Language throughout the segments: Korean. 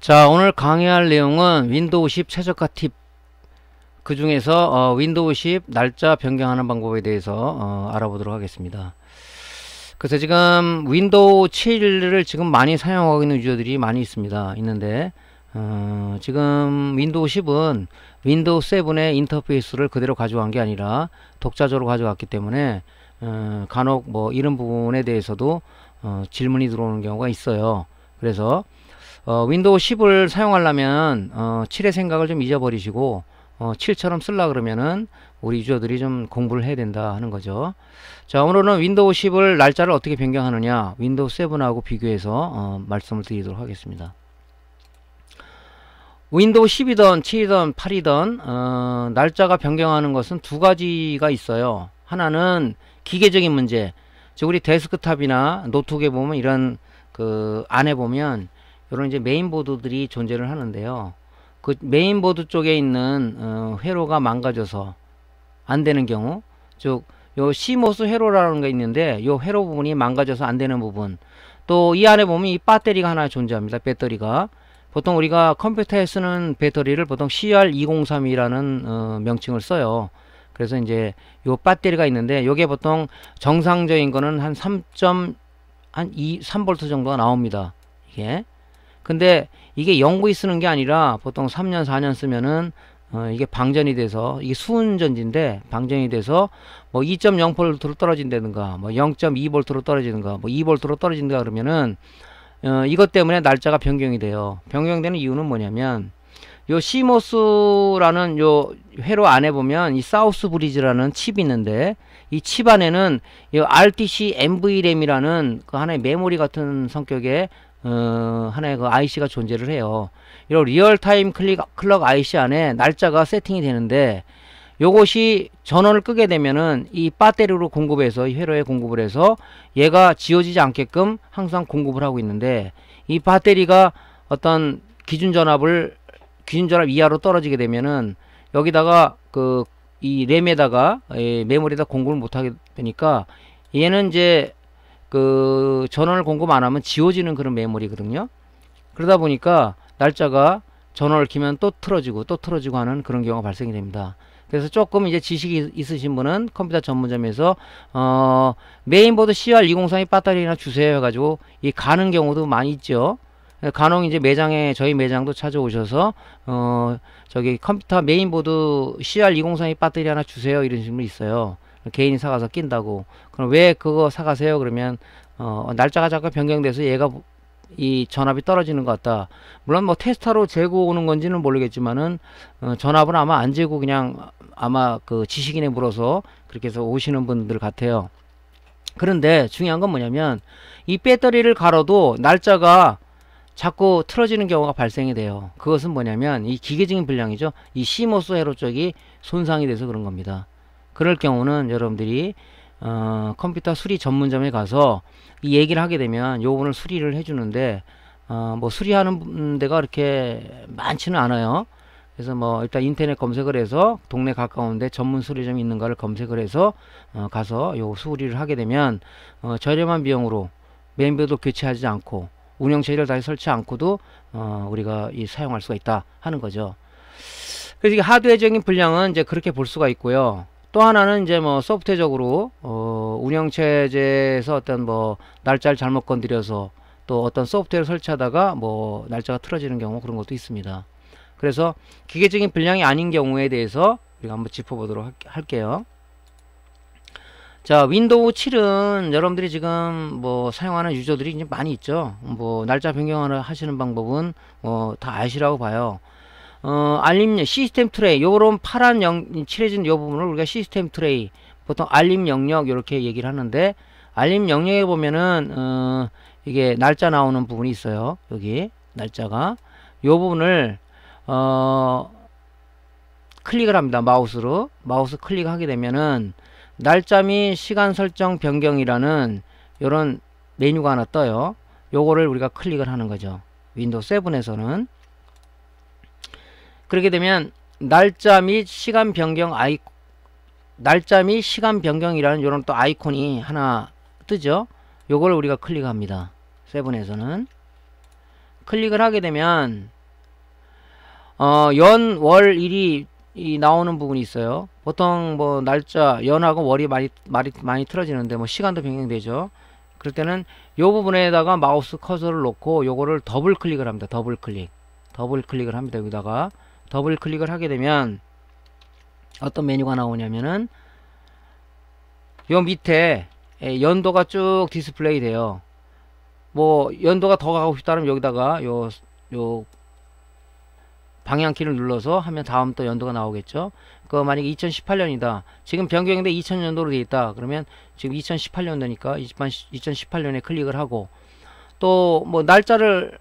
자, 오늘 강의할 내용은 윈도우 10 최저가 팁, 그 중에서 윈도우 10 날짜 변경하는 방법에 대해서 알아보도록 하겠습니다. 그래서 지금 윈도우 7을 지금 많이 사용하고 있는 유저들이 많이 있는데 지금 윈도우 10은 윈도우 7의 인터페이스를 그대로 가져간 게 아니라 독자적으로 가져갔기 때문에 간혹 뭐 이런 부분에 대해서도 질문이 들어오는 경우가 있어요. 그래서 윈도우 10을 사용하려면 7의 생각을 좀 잊어버리시고 7처럼 쓰려 그러면은 우리 유저들이 좀 공부를 해야 된다 하는 거죠. 자, 오늘은 윈도우 10을 날짜를 어떻게 변경하느냐, 윈도우 7하고 비교해서 말씀을 드리도록 하겠습니다. 윈도우 10이든 7이든 8이든 날짜가 변경하는 것은 두 가지가 있어요. 하나는 기계적인 문제, 즉 우리 데스크탑이나 노트북에 보면 이런 그 안에 보면 이런 이제 메인보드들이 존재를 하는데요. 그 메인보드 쪽에 있는 회로가 망가져서 안 되는 경우, 즉 요 CMOS 회로라는 게 있는데 요 회로 부분이 망가져서 안 되는 부분, 또 이 안에 보면 이 배터리가 하나 존재합니다. 배터리가 보통 우리가 컴퓨터에 쓰는 배터리를 보통 CR203이라는 명칭을 써요. 그래서 이제 요 배터리가 있는데 요게 보통 정상적인 거는 한 3V 정도가 나옵니다. 이게 근데 이게 영구히 쓰는 게 아니라 보통 3년 4년 쓰면은 이게 방전이 돼서, 이게 수은전지인데 방전이 돼서 뭐 2.0V로 떨어진다든가 뭐 0.2V로 떨어지는가 뭐 2V로 떨어진다 그러면은 이것 때문에 날짜가 변경이 돼요. 변경되는 이유는 뭐냐면 요 CMOS라는 요 회로 안에 보면 이 사우스 브리지라는 칩이 있는데 이 칩 안에는 이 RTC NVRAM이라는 그 하나의 메모리 같은 성격의 하나의 그 IC가 존재를 해요. 이런 리얼타임 클럭 IC 안에 날짜가 세팅이 되는데 요것이 전원을 끄게 되면은 이 배터리로 공급해서 이 회로에 공급을 해서 얘가 지워지지 않게끔 항상 공급을 하고 있는데, 이 배터리가 어떤 기준 전압 이하로 떨어지게 되면은 여기다가 이 램에다가 메모리에다 공급을 못하게 되니까 얘는 이제 그 전원을 공급 안 하면 지워지는 그런 메모리거든요. 그러다 보니까 날짜가 전원을 키면 또 틀어지고 또 틀어지고 하는 그런 경우가 발생이 됩니다. 그래서 조금 이제 지식이 있으신 분은 컴퓨터 전문점에서 메인보드 CR203의 배터리나 주세요 해가지고 이 가는 경우도 많이 있죠. 간혹 이제 매장에, 저희 매장도 찾아오셔서 저기 컴퓨터 메인보드 CR203의 배터리 하나 주세요 이런 식으로 있어요. 개인이 사가서 낀다고. 그럼 왜 그거 사가세요? 그러면 날짜가 자꾸 변경돼서 얘가 이 전압이 떨어지는 것 같다. 물론 뭐 테스터로 재고 오는 건지는 모르겠지만은 전압은 아마 안 재고 그냥 아마 그 지식인에 물어서 그렇게 해서 오시는 분들 같아요. 그런데 중요한 건 뭐냐면 이 배터리를 갈아도 날짜가 자꾸 틀어지는 경우가 발생이 돼요. 그것은 뭐냐면 이 기계적인 불량이죠. 이 CMOS 회로 쪽이 손상이 돼서 그런 겁니다. 그럴 경우는 여러분들이 컴퓨터 수리 전문점에 가서 이 얘기를 하게 되면 요 부분을 수리를 해주는데 뭐 수리하는 데가 그렇게 많지는 않아요. 그래서 뭐 일단 인터넷 검색을 해서 동네 가까운데 전문 수리점이 있는가를 검색을 해서 가서 요 수리를 하게 되면 저렴한 비용으로 메인보드 교체하지 않고 운영체제를 다시 설치 않고도 우리가 사용할 수가 있다 하는 거죠. 그래서 이게 하드웨어적인 불량은 이제 그렇게 볼 수가 있고요. 또 하나는 이제 뭐 소프트웨어적으로 운영체제에서 어떤 뭐 날짜를 잘못 건드려서 또 어떤 소프트웨어를 설치하다가 뭐 날짜가 틀어지는 경우, 그런 것도 있습니다. 그래서 기계적인 불량이 아닌 경우에 대해서 우리가 한번 짚어보도록 할게요. 자, 윈도우 7은 여러분들이 지금 뭐 사용하는 유저들이 이제 많이 있죠. 뭐 날짜 변경을 하시는 방법은 다 아시라고 봐요. 알림 시스템 트레이, 요런 파란 칠해진 요 부분을 우리가 시스템 트레이, 보통 알림 영역 이렇게 얘기를 하는데, 알림 영역에 보면은 이게 날짜 나오는 부분이 있어요. 여기 날짜가 요 부분을 클릭을 합니다. 마우스 클릭하게 되면은 날짜 및 시간 설정 변경이라는 요런 메뉴가 하나 떠요. 요거를 우리가 클릭을 하는 거죠. 윈도우 7에서는. 그렇게 되면 날짜 및 시간 변경이라는 요런 또 아이콘이 하나 뜨죠. 요걸 우리가 클릭합니다. 7에서는 클릭을 하게 되면 연, 월, 일이 나오는 부분이 있어요. 보통 뭐 날짜, 연하고 월이 많이 틀어지는데 뭐 시간도 변경되죠. 그럴 때는 요 부분에다가 마우스 커서를 놓고 요거를 더블 클릭을 합니다. 더블 클릭을 합니다. 여기다가 더블 클릭을 하게 되면 어떤 메뉴가 나오냐면은 요 밑에 연도가 쭉 디스플레이 돼요. 뭐 연도가 더 가고 싶다면 여기다가 요 방향키를 눌러서 하면 다음 또 연도가 나오겠죠. 그 만약에 2018년이다. 지금 변경인데 2000년도로 되어 있다. 그러면 지금 2018년도니까 2018년에 클릭을 하고 또 뭐 날짜를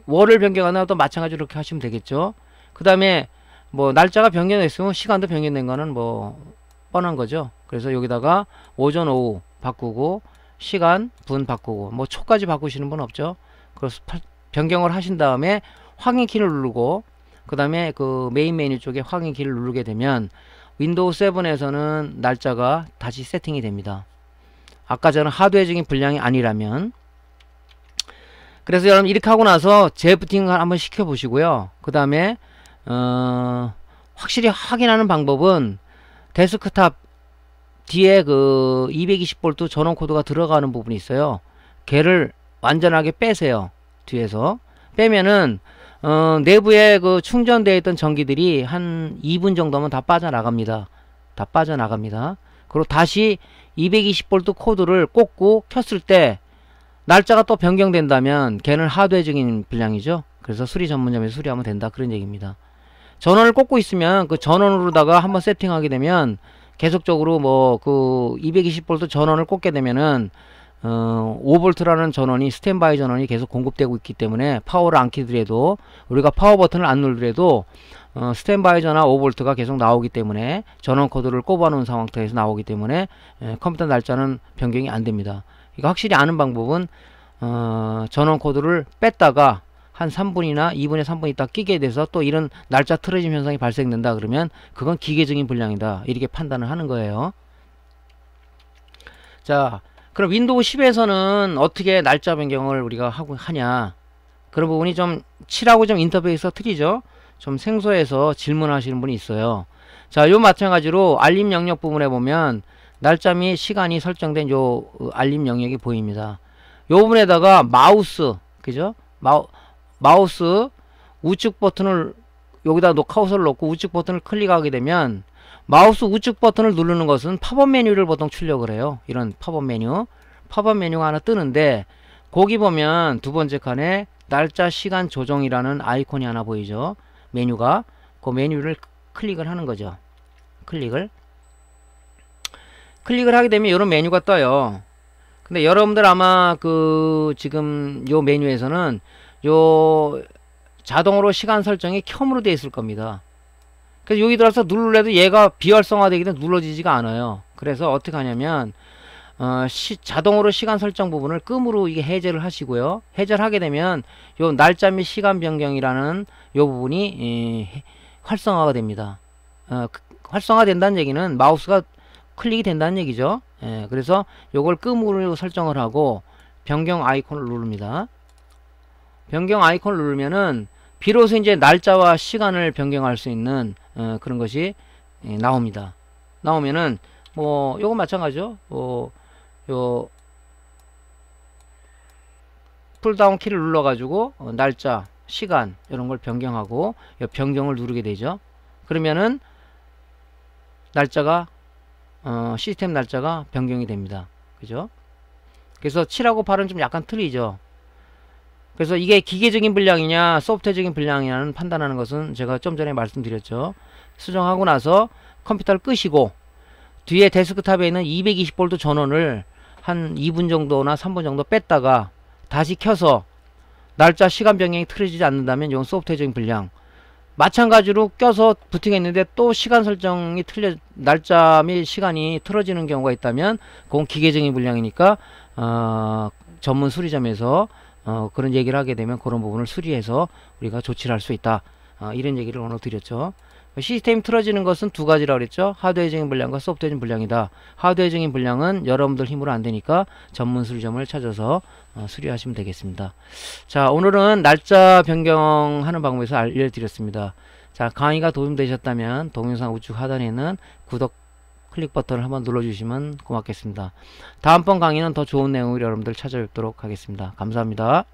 월을 변경하나 또 마찬가지로 그렇게 하시면 되겠죠. 그 다음에 뭐 날짜가 변경됐으면 시간도 변경된 거는 뭐 뻔한 거죠. 그래서 여기다가 오전 오후 바꾸고 시간 분 바꾸고 뭐 초까지 바꾸시는 분 없죠. 그래서 변경을 하신 다음에 확인키를 누르고 그 다음에 그 메인 메뉴 쪽에 확인키를 누르게 되면 윈도우 7에서는 날짜가 다시 세팅이 됩니다. 아까 저는 하드웨어적인 분량이 아니라면. 그래서 여러분 이렇게 하고 나서 재부팅을 한번 시켜 보시고요. 그 다음에 확실히 확인하는 방법은 데스크탑 뒤에 그 220V 전원 코드가 들어가는 부분이 있어요. 걔를 완전하게 빼세요. 뒤에서 빼면은 내부에 그 충전되어 있던 전기들이 한 2분 정도면 다 빠져나갑니다. 그리고 다시 220V 코드를 꽂고 켰을 때 날짜가 또 변경된다면 걔는 하드웨어적인 분량이죠. 그래서 수리 전문점에서 수리하면 된다 그런 얘기입니다. 전원을 꽂고 있으면 그 전원으로다가 한번 세팅하게 되면 계속적으로 뭐 그 220V 전원을 꽂게 되면은 5V라는 전원이 스탠바이 전원이 계속 공급되고 있기 때문에 파워를 안 켜더라도 우리가 파워 버튼을 안 누르더라도 스탠바이 전화 5V가 계속 나오기 때문에 전원 코드를 꼽아 놓은 상태에서 나오기 때문에 컴퓨터 날짜는 변경이 안 됩니다. 이거 확실히 아는 방법은 전원 코드를 뺐다가 한 3분이나 2분에 3분 있다 끼게 돼서 또 이런 날짜 틀어짐 현상이 발생된다 그러면 그건 기계적인 불량이다 이렇게 판단을 하는 거예요. 자, 그럼 윈도우 10에서는 어떻게 날짜 변경을 우리가 하냐 그런 부분이 좀 칠하고 좀 인터페이스가 틀리죠. 좀 생소해서 질문하시는 분이 있어요. 자, 요 마찬가지로 알림 영역 부분에 보면 날짜 및 시간이 설정된 요 알림 영역이 보입니다. 요 부분에다가 마우스 그죠? 마우스 우측 버튼을 여기다 카우서를 놓고 우측 버튼을 클릭하게 되면 마우스 우측 버튼을 누르는 것은 팝업 메뉴를 보통 출력을 해요. 이런 팝업 메뉴가 하나 뜨는데 거기 보면 두 번째 칸에 날짜 시간 조정이라는 아이콘이 하나 보이죠. 메뉴가 그 메뉴를 클릭을 하는 거죠. 클릭을 하게 되면 이런 메뉴가 떠요. 근데 여러분들 아마 그 지금 요 메뉴에서는 요 자동으로 시간 설정이 켬으로 되어 있을 겁니다. 그래서 여기 들어서 누르려도 얘가 비활성화되기 때문에 눌러지지가 않아요. 그래서 어떻게 하냐면 자동으로 시간 설정 부분을 끔으로 이게 해제를 하시고요. 해제를 하게 되면 요 날짜 및 시간 변경이라는 요 부분이 활성화가 됩니다. 활성화된다는 얘기는 마우스가 클릭이 된다는 얘기죠. 그래서 요걸 끔으로 설정을 하고 변경 아이콘을 누릅니다. 변경 아이콘을 누르면은 비로소 이제 날짜와 시간을 변경할 수 있는 그런 것이 나옵니다. 나오면은 뭐 요거 마찬가지죠. 요 풀다운 키를 눌러 가지고 날짜 시간 이런 걸 변경하고 요 변경을 누르게 되죠. 그러면은 날짜가 시스템 날짜가 변경이 됩니다. 그죠? 그래서 7하고 8은 좀 약간 틀리죠. 그래서 이게 기계적인 분량이냐 소프트웨어적인 분량이냐는 판단하는 것은 제가 좀 전에 말씀드렸죠. 수정하고 나서 컴퓨터를 끄시고 뒤에 데스크탑에 있는 220V 전원을 한 2분 정도나 3분 정도 뺐다가 다시 켜서 날짜 시간 변경이 틀어지지 않는다면 이건 소프트웨어적인 분량. 마찬가지로 껴서 부팅했는데 또 시간 설정이 날짜 및 시간이 틀어지는 경우가 있다면 그건 기계적인 분량이니까 전문 수리점에서 그런 얘기를 하게 되면 그런 부분을 수리해서 우리가 조치를 할 수 있다. 이런 얘기를 오늘 드렸죠. 시스템이 틀어지는 것은 두 가지라고 그랬죠. 하드웨어적인 분량과 소프트웨어적인 분량이다. 하드웨어적인 분량은 여러분들 힘으로 안 되니까 전문 수리점을 찾아서 수리하시면 되겠습니다. 자, 오늘은 날짜 변경하는 방법에서 알려드렸습니다. 자, 강의가 도움되셨다면 동영상 우측 하단에 있는 구독 클릭 버튼을 한번 눌러주시면 고맙겠습니다. 다음번 강의는 더 좋은 내용으로 여러분들 찾아뵙도록 하겠습니다. 감사합니다.